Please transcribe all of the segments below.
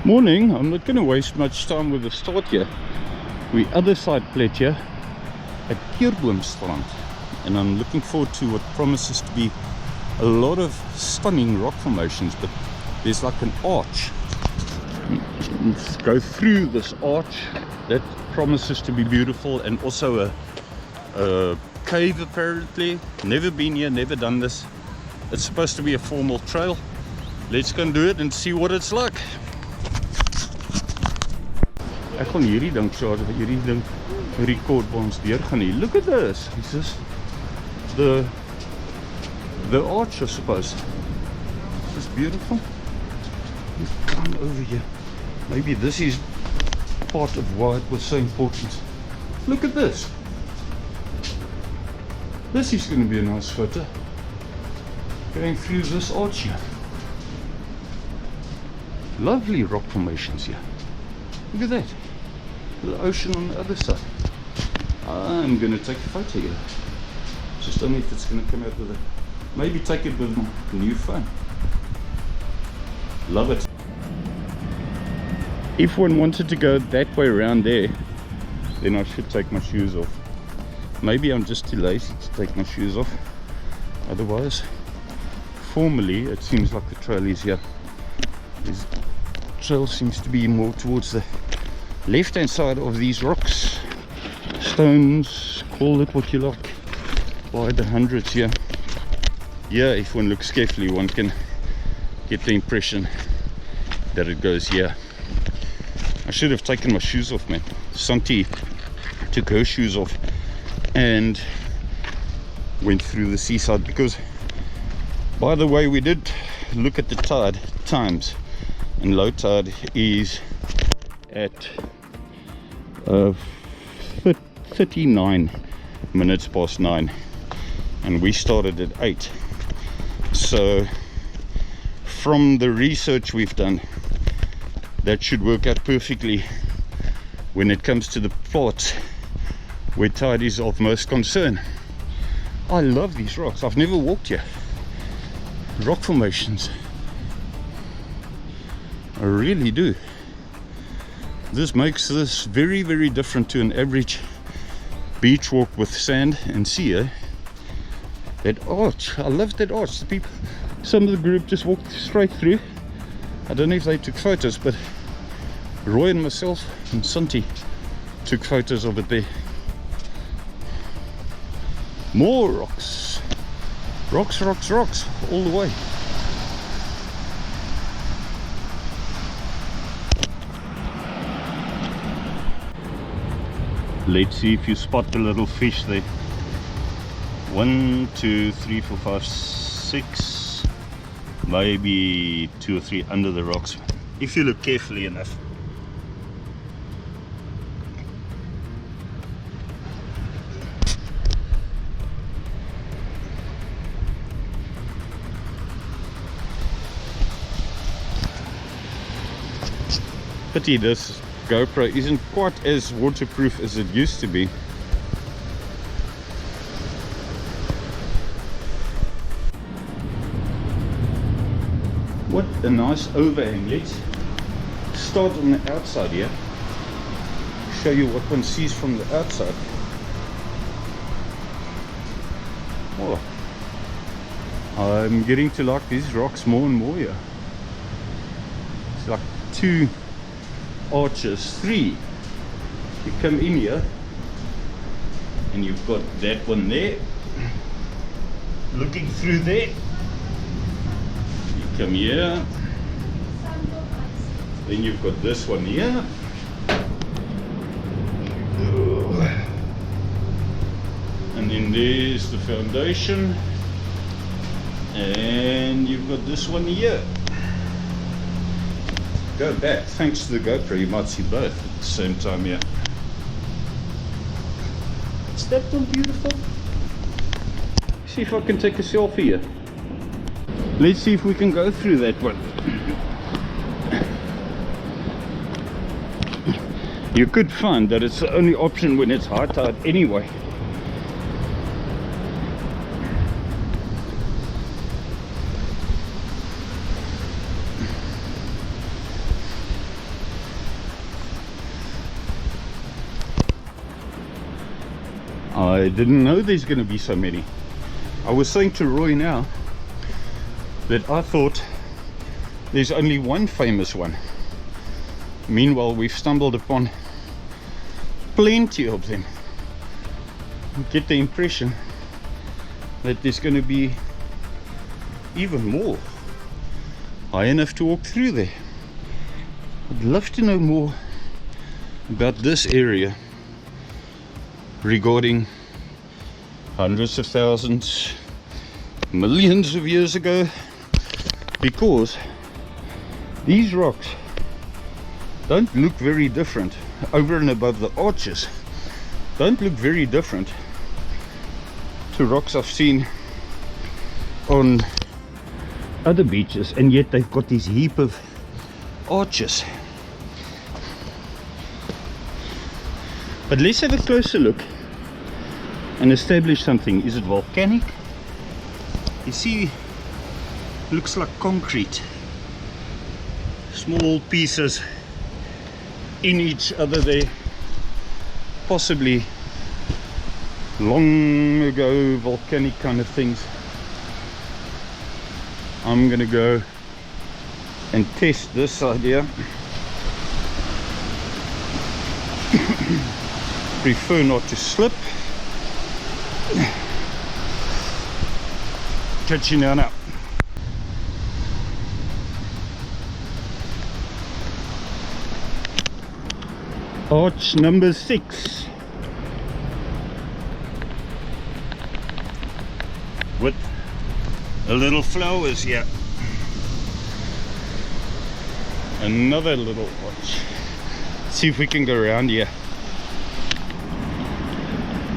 Morning. I'm not going to waste much time with the start here. We other side Plett here at Keurboomstrand, and I'm looking forward to what promises to be a lot of stunning rock formations. But there's like an arch. Let's go through this arch. That promises to be beautiful, and also a cave apparently. Never been here, never done this. It's supposed to be a formal trail. Let's go and do it and see what it's like. Ek gaan hierdie ding shot, hierdie ding record waar ons deur gaan hier. Look at this. This is the arch, I suppose. This is beautiful. You come over here. Maybe this is part of why it was so important. Look at this. This is going to be a nice photo. Going through this arch here. Lovely rock formations here. Look at that. The ocean on the other side. I'm going to take a photo here. Just don't know if it's going to come out with it. Maybe take it with my new phone. Love it. If one wanted to go that way around there, then I should take my shoes off. Maybe I'm just too lazy to take my shoes off. Otherwise, formally it seems like the trail is here. This trail seems to be more towards the left hand side of these rocks, stones, call it what you like, by the hundreds here. Yeah, if one looks carefully, one can get the impression that it goes here. I should have taken my shoes off, man. Santi took her shoes off and went through the seaside, because, by the way, we did look at the tide times, and low tide is at 39 minutes past 9, and we started at 8. So from the research we've done, that should work out perfectly when it comes to the parts where tide is of most concern. I love these rocks. I've never walked here. Rock formations, I really do. This makes this very, very different to an average beach walk with sand and sea. That arch, I love that arch. The people, some of the group just walked straight through. I don't know if they took photos, but Roy and myself and Santi took photos of it there. More rocks. Rocks, rocks, rocks, all the way. Let's see if you spot the little fish there. 1, 2, 3, 4, 5, 6, maybe 2 or 3 under the rocks, if you look carefully enough. Pity this GoPro isn't quite as waterproof as it used to be. What a nice overhang. Let's start on the outside here. Show you what one sees from the outside. Oh, I'm getting to like these rocks more and more here. It's like 2 arches, 3. You come in here and you've got that one there looking through there. You come here, then you've got this one here, and then there's the foundation, and you've got this one here. Go back, thanks to the GoPro you might see both at the same time here. Is that one beautiful? See if I can take a selfie here. Let's see if we can go through that one. You could find that it's the only option when it's high tide anyway. I didn't know there's going to be so many. I was saying to Roy now that I thought there's only one famous one. Meanwhile, we've stumbled upon plenty of them. I get the impression that there's going to be even more, high enough to walk through there. I'd love to know more about this area regarding hundreds of thousands, millions of years ago, because these rocks don't look very different. Over and above the arches, don't look very different to rocks I've seen on other beaches, and yet they've got this heap of arches. But let's have a closer look and establish something. Is it volcanic? You see, looks like concrete, small pieces in each other there, possibly long ago volcanic kind of things. I'm gonna go and test this idea. Prefer not to slip. Catch you now. Arch number 6 with a little flowers here. Another little arch. See if we can go around here.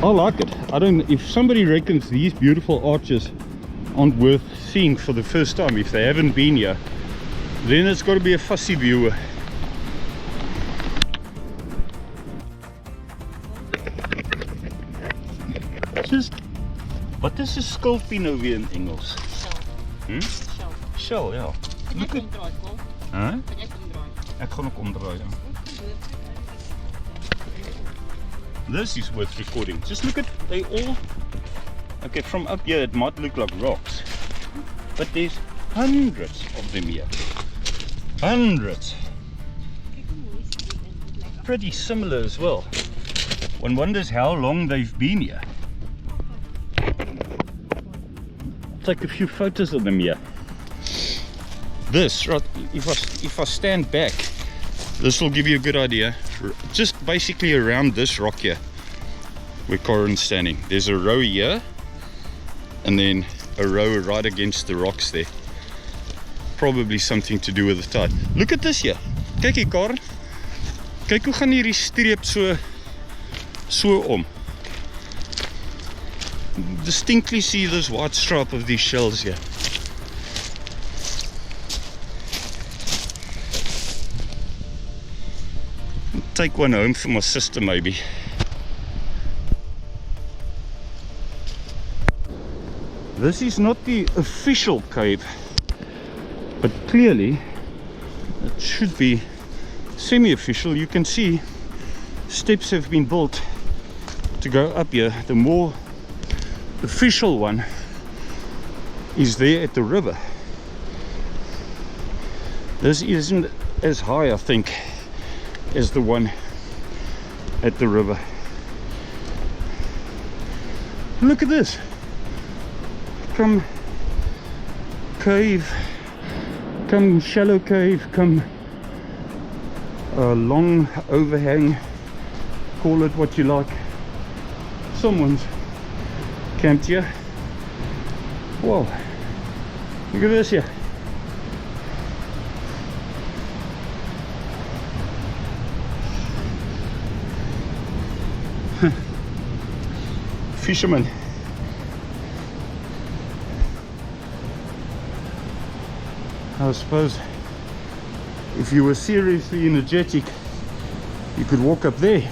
I like it. I don't. If somebody reckons these beautiful arches aren't worth seeing for the first time, if they haven't been here, then it's got to be a fussy viewer. Just, wat is 'n skulpie nou weer in Engels? Hm? Shell, ja. Look at. Huh? Ek gaan ook omdraai. Ja. This is worth recording. Just look at, they all, okay, from up here it might look like rocks, but there's hundreds of them here. Hundreds. Pretty similar as well. One wonders how long they've been here. Take a few photos of them here. This, right, if I stand back, this will give you a good idea. Just basically around this rock here where Corin's standing, there's a row here and then a row right against the rocks there. Probably something to do with the tide. Look at this here. Kyk hier, Corin. Kyk hoe gaan hierdie streep so om. Distinctly see this white stripe of these shells here. Take one home for my sister maybe. This is not the official cave, but clearly it should be semi-official. You can see steps have been built to go up here. The more official one is there at the river. This isn't as high, I think, as the one at the river. Look at this. Come cave, come shallow cave, come long overhang, call it what you like. Someone's camped here. Whoa, look at this here. Fishermen. I suppose if you were seriously energetic, you could walk up there.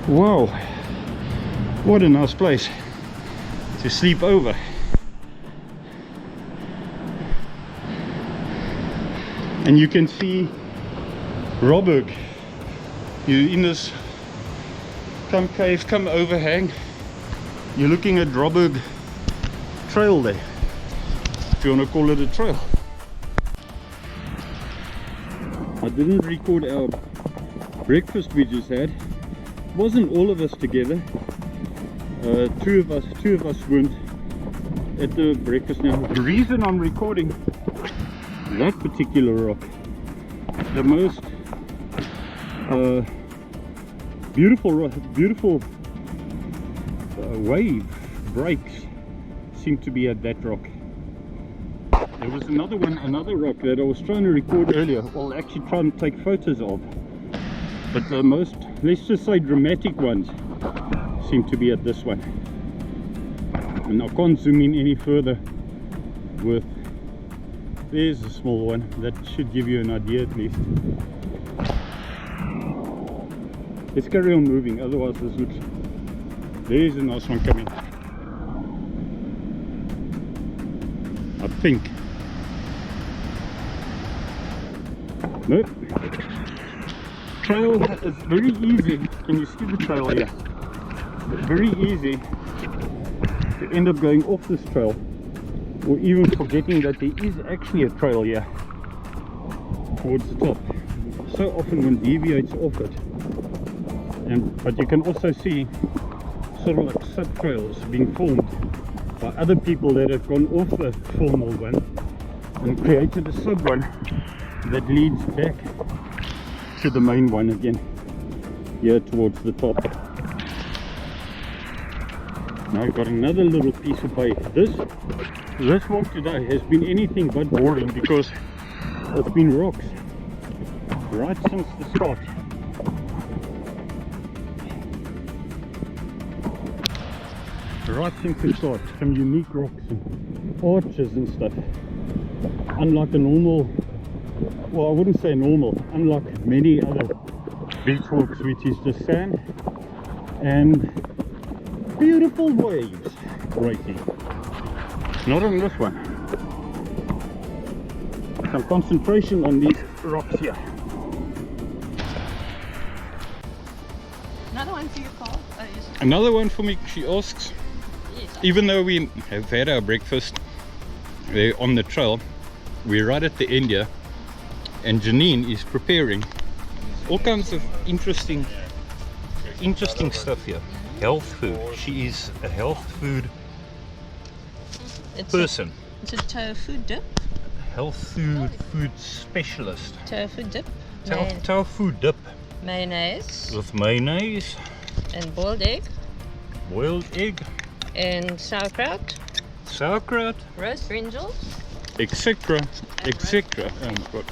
Wow, what a nice place to sleep over. And you can see Robberg You're in this concave, come overhang. You're looking at Robberg Trail there, if you want to call it a trail. I didn't record our breakfast we just had. It wasn't all of us together. Two of us weren't at the breakfast. Now the reason I'm recording that particular rock, the most beautiful wave breaks seem to be at that rock. There was another rock that I was trying to record earlier, well actually trying to take photos of, but the most, let's just say, dramatic ones seem to be at this one. And I can't zoom in any further with, there's a small one, that should give you an idea at least. Let's carry on moving, otherwise this looks, there's a nice one coming, I think. Nope. Trail is very easy. Can you see the trail here? Very easy to end up going off this trail, or even forgetting that there is actually a trail here towards the top. So often one deviates off it, but you can also see sort of like sub trails being formed by other people that have gone off the formal one and created a sub one that leads back to the main one again, here towards the top. Now I've got another little piece of bay. This walk today has been anything but boring because it's been rocks right since the start. Right since the start, some unique rocks and arches and stuff. Unlike a normal, well I wouldn't say normal, unlike many other beach walks which is just sand and beautiful waves breaking. Not on this one. Some concentration on these rocks here. Another one for you, Paul? Another one for me, she asks. Yes. Even though we have had our breakfast on the trail, we're right at the end here, and Janine is preparing all kinds of interesting stuff here. Health food. She is a health food person. It's a tofu dip. Health food specialist. Tofu dip. Tofu dip. Mayonnaise. With mayonnaise. And boiled egg. Boiled egg. And sauerkraut. Sauerkraut. Roast brinjals. Etc. Etc. Oh my god.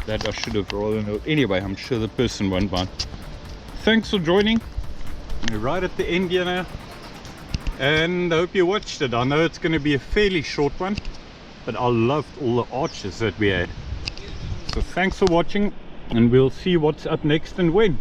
That I should have rather known. Anyway, I'm sure the person won't mind. Thanks for joining. We're right at the end here now. And I hope you watched it. I know it's going to be a fairly short one, but I loved all the arches that we had. So thanks for watching, and we'll see what's up next and when.